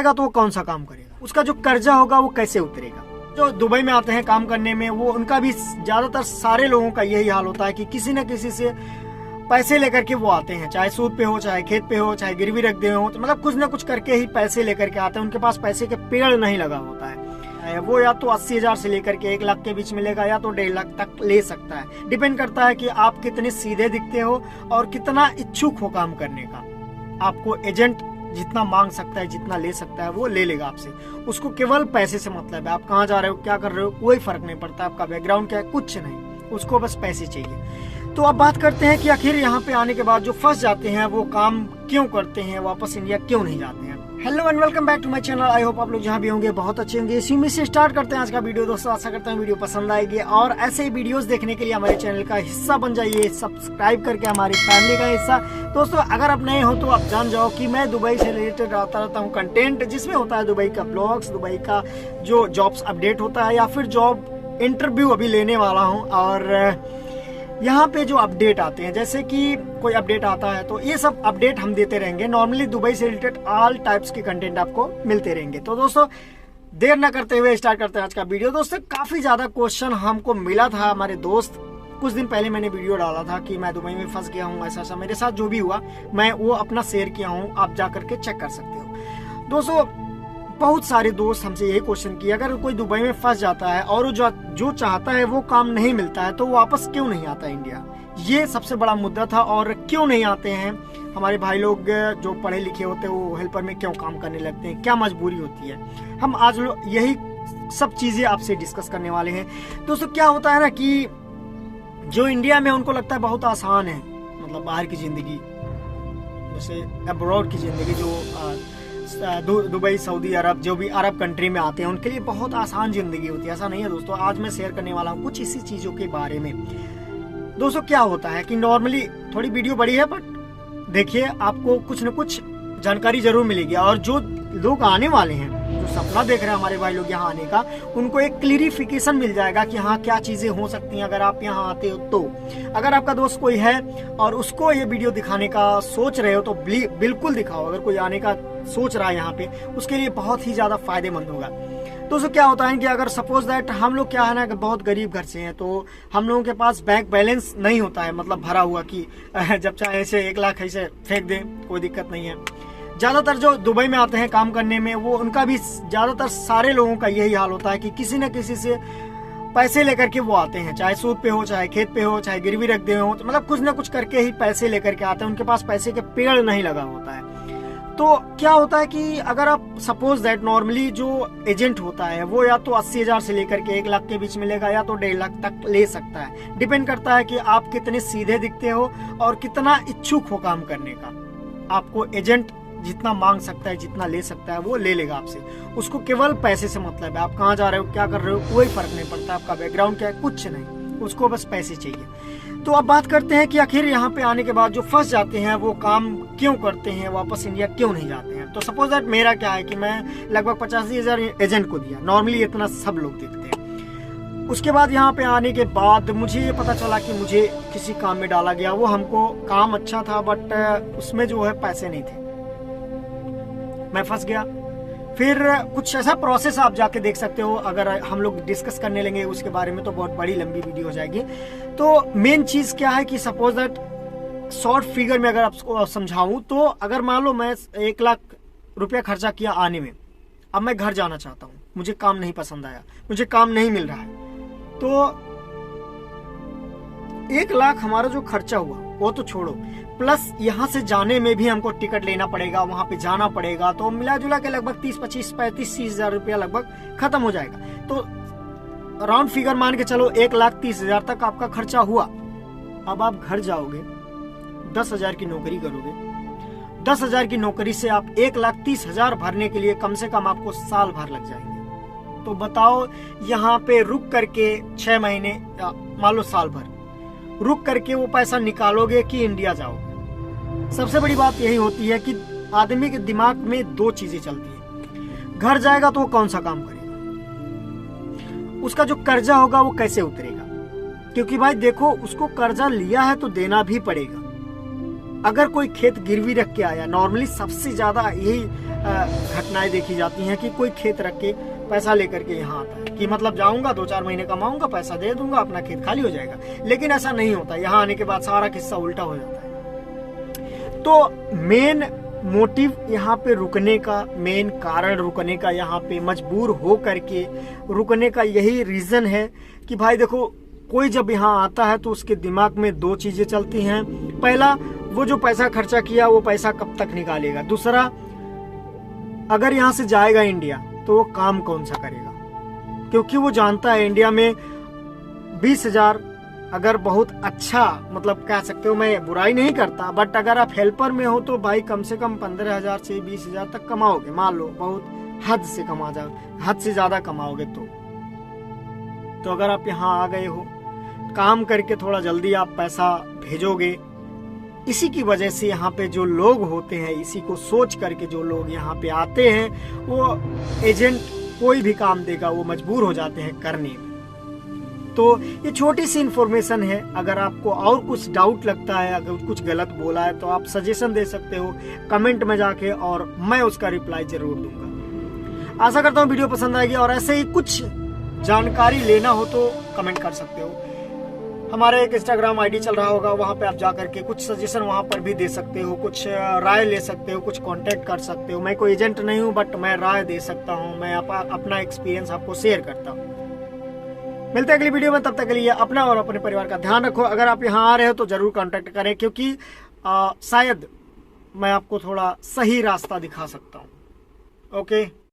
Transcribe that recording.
जाएगा तो वो कौन सा काम करेगा, उसका जो कर्जा होगा वो कैसे उतरेगा। जो दुबई में आते हैं काम करने में, वो उनका भी ज्यादातर सारे लोगों का यही हाल होता है कि किसी न किसी से पैसे लेकर के वो आते हैं, चाहे सूद पे हो, चाहे खेत पे हो, चाहे गिरवी रख दे हो, तो मतलब कुछ ना कुछ करके ही पैसे लेकर के आते हैं। उनके पास पैसे के पेड़ नहीं लगा होता है। वो या तो 80,000 से लेकर के 1 लाख के बीच मिलेगा, या तो 1.5 लाख तक ले सकता है। डिपेंड करता है कि आप कितने सीधे दिखते हो और कितना इच्छुक हो काम करने का। आपको एजेंट जितना मांग सकता है, जितना ले सकता है, वो ले लेगा आपसे। उसको केवल पैसे से मतलब है। आप कहाँ जा रहे हो, क्या कर रहे हो, कोई फर्क नहीं पड़ता, आपका बैकग्राउंड क्या है, कुछ नहीं, उसको बस पैसे चाहिए। तो अब बात करते हैं कि आखिर यहाँ पे आने के बाद जो फंस जाते हैं वो काम क्यों करते हैं, वापस इंडिया क्यों नहीं जाते हैं। Hello and welcome back to my channel. I hope आप लोग जहाँ भी होंगे बहुत अच्छे होंगे। इसी में से स्टार्ट करते हैं आज का वीडियो। दोस्तों आशा करता हूँ वीडियो पसंद आएगी और ऐसे ही वीडियोस देखने के लिए हमारे चैनल का हिस्सा बन जाइए, सब्सक्राइब करके हमारी फैमिली का हिस्सा। दोस्तों अगर आप नए हो तो आप जान जाओ कि मैं दुबई से रिलेटेड आता रहता हूँ कंटेंट, जिसमें होता है दुबई का ब्लॉग्स, दुबई का जो जॉब्स अपडेट होता है, या फिर जॉब इंटरव्यू अभी लेने वाला हूँ। और यहाँ पे जो अपडेट आते हैं, जैसे कि कोई अपडेट आता है तो ये सब अपडेट हम देते रहेंगे। नॉर्मली दुबई से रिलेटेड ऑल टाइप्स के कंटेंट आपको मिलते रहेंगे। तो दोस्तों देर न करते हुए स्टार्ट करते हैं आज का वीडियो। दोस्तों काफी ज्यादा क्वेश्चन हमको मिला था। हमारे दोस्त, कुछ दिन पहले मैंने वीडियो डाला था कि मैं दुबई में फंस गया हूँ, ऐसा ऐसा मेरे साथ जो भी हुआ मैं वो अपना शेयर किया हूँ, आप जा करके चेक कर सकते हो। दोस्तों बहुत सारे दोस्त हमसे यही क्वेश्चन किया, अगर कोई दुबई में फंस जाता है और जो चाहता है वो काम नहीं मिलता है तो वापस क्यों नहीं आता इंडिया। ये सबसे बड़ा मुद्दा था। और क्यों नहीं आते हैं हमारे भाई लोग जो पढ़े लिखे होते हैं, वो हेल्पर में क्यों काम करने लगते हैं, क्या मजबूरी होती है। हम आज यही सब चीजें आपसे डिस्कस करने वाले हैं। दोस्तों क्या होता है ना कि जो इंडिया में उनको लगता है बहुत आसान है, मतलब बाहर की जिंदगी, जैसे अब्रॉड की जिंदगी, जो दुबई, सऊदी अरब, जो भी अरब कंट्री में आते हैं उनके लिए बहुत आसान जिंदगी होती है। ऐसा नहीं है दोस्तों। आज मैं शेयर करने वाला हूँ कुछ इसी चीजों के बारे में। दोस्तों क्या होता है कि नॉर्मली थोड़ी वीडियो बड़ी है, बट देखिए आपको कुछ न कुछ जानकारी जरूर मिलेगी। और जो लोग आने वाले हैं, जो सपना देख रहे हैं हमारे भाई लोग यहाँ आने का, उनको एक क्लियरिफिकेशन मिल जाएगा कि हाँ क्या चीजें हो सकती हैं अगर आप यहाँ आते हो। तो अगर आपका दोस्त कोई है और उसको ये वीडियो दिखाने का सोच रहे हो तो बिल्कुल दिखाओ। अगर कोई आने का सोच रहा है यहाँ पे, उसके लिए बहुत ही ज्यादा फायदेमंद होगा। दोस्तों क्या होता है कि अगर सपोज दैट हम लोग क्या है ना कि बहुत गरीब घर से हैं, तो हम लोगों के पास बैंक बैलेंस नहीं होता है, मतलब भरा हुआ कि जब चाहे ऐसे 1 लाख ऐसे फेंक दें, कोई दिक्कत नहीं है। ज्यादातर जो दुबई में आते हैं काम करने में, वो उनका भी ज्यादातर सारे लोगों का यही हाल होता है कि किसी न किसी से पैसे लेकर के वो आते हैं, चाहे सूद पे हो, चाहे खेत पे हो, चाहे गिरवी रख दे हो, तो मतलब कुछ ना कुछ करके ही पैसे लेकर के आते हैं। उनके पास पैसे के पेड़ नहीं लगा होता है। तो क्या होता है कि अगर आप सपोज दैट नॉर्मली जो एजेंट होता है वो या तो 80,000 से लेकर के 1 लाख के बीच मिलेगा, या तो 1.5 लाख तक ले सकता है। डिपेंड करता है कि आप कितने सीधे दिखते हो और कितना इच्छुक हो काम करने का। आपको एजेंट जितना मांग सकता है, जितना ले सकता है, वो ले लेगा आपसे। उसको केवल पैसे से मतलब है। आप कहाँ जा रहे हो, क्या कर रहे हो, कोई फर्क नहीं पड़ता, आपका बैकग्राउंड क्या है, कुछ नहीं, उसको बस पैसे चाहिए। तो अब बात करते हैं कि आखिर यहाँ पे आने के बाद जो फंस जाते हैं वो काम क्यों करते हैं, वापस इंडिया क्यों नहीं जाते हैं। तो सपोज दैट मेरा क्या है कि मैं लगभग 85,000 एजेंट को दिया। नॉर्मली इतना सब लोग देते हैं। उसके बाद यहाँ पे आने के बाद मुझे ये पता चला कि मुझे किसी काम में डाला गया। वो हमको काम अच्छा था, बट उसमें जो है पैसे नहीं थे, मैं फंस गया। फिर कुछ ऐसा प्रोसेस आप जाके देख सकते हो। अगर हम लोग डिस्कस करने लेंगे उसके बारे में तो बहुत बड़ी लंबी वीडियो हो जाएगी। तो मेन चीज क्या है कि सपोज दैट शॉर्ट फिगर में अगर आपको समझाऊं, तो अगर मान लो मैं 1 लाख रुपया खर्चा किया आने में, अब मैं घर जाना चाहता हूं, मुझे काम नहीं पसंद आया, मुझे काम नहीं मिल रहा है, तो 1 लाख हमारा जो खर्चा हुआ वो तो छोड़ो, प्लस यहाँ से जाने में भी हमको टिकट लेना पड़ेगा, वहां पे जाना पड़ेगा, तो मिला जुला के लगभग 30, 25, 35, 30,000 रुपया लगभग खत्म हो जाएगा। तो राउंड फिगर मान के चलो 1,30,000 तक आपका खर्चा हुआ। अब आप घर जाओगे, 10,000 की नौकरी करोगे, 10,000 की नौकरी से आप 1,30,000 भरने के लिए कम से कम आपको साल भर लग जाएंगे। तो बताओ यहाँ पे रुक करके 6 महीने, मान लो साल भर रुक करके वो पैसा निकालोगे कि इंडिया जाओगे। सबसे बड़ी बात यही होती है कि आदमी के दिमाग में 2 चीजें चलती है। घर जाएगा तो वो कौन सा काम करेगा, उसका जो कर्जा होगा वो कैसे उतरेगा। क्योंकि भाई देखो, उसको कर्जा लिया है तो देना भी पड़ेगा। अगर कोई खेत गिरवी रख के आया, नॉर्मली सबसे ज्यादा यही घटनाएं देखी जाती हैं कि कोई खेत रख के पैसा लेकर के यहाँ आता है कि मतलब जाऊंगा 2-4 महीने कमाऊंगा, पैसा दे दूंगा, अपना खेत खाली हो जाएगा। लेकिन ऐसा नहीं होता, यहाँ आने के बाद सारा किस्सा उल्टा हो जाता है। तो मेन मोटिव यहाँ पे रुकने का, मेन कारण रुकने का, यहाँ पे मजबूर हो करके रुकने का यही रीजन है कि भाई देखो, कोई जब यहाँ आता है तो उसके दिमाग में 2 चीजें चलती हैं। पहला, वो जो पैसा खर्चा किया वो पैसा कब तक निकालेगा। दूसरा, अगर यहाँ से जाएगा इंडिया तो वो काम कौन सा करेगा, क्योंकि वो जानता है इंडिया में 20,000 अगर बहुत अच्छा, मतलब कह सकते हो, मैं बुराई नहीं करता, बट अगर आप हेल्पर में हो तो भाई कम से कम 15,000 से 20,000 तक कमाओगे, मान लो बहुत हद से कमा जाओ, हद से ज्यादा कमाओगे। तो अगर आप यहाँ आ गए हो, काम करके थोड़ा जल्दी आप पैसा भेजोगे। इसी की वजह से यहाँ पे जो लोग होते हैं, इसी को सोच करके जो लोग यहाँ पे आते हैं, वो एजेंट कोई भी काम देगा वो मजबूर हो जाते हैं करने में। तो ये छोटी सी इन्फॉर्मेशन है। अगर आपको और कुछ डाउट लगता है, अगर कुछ गलत बोला है, तो आप सजेशन दे सकते हो कमेंट में जाके, और मैं उसका रिप्लाई जरूर दूंगा। आशा करता हूँ वीडियो पसंद आएगी, और ऐसे ही कुछ जानकारी लेना हो तो कमेंट कर सकते हो। हमारे एक इंस्टाग्राम आईडी चल रहा होगा, वहाँ पे आप जा करके कुछ सजेशन वहाँ पर भी दे सकते हो, कुछ राय ले सकते हो, कुछ कांटेक्ट कर सकते हो। मैं कोई एजेंट नहीं हूँ, बट मैं राय दे सकता हूँ, मैं अपना एक्सपीरियंस आपको शेयर करता हूँ। मिलते हैं अगली वीडियो में, तब तक के लिए अपना और अपने परिवार का ध्यान रखो। अगर आप यहाँ आ रहे हो तो जरूर कांटेक्ट करें, क्योंकि शायद मैं आपको थोड़ा सही रास्ता दिखा सकता हूँ। ओके।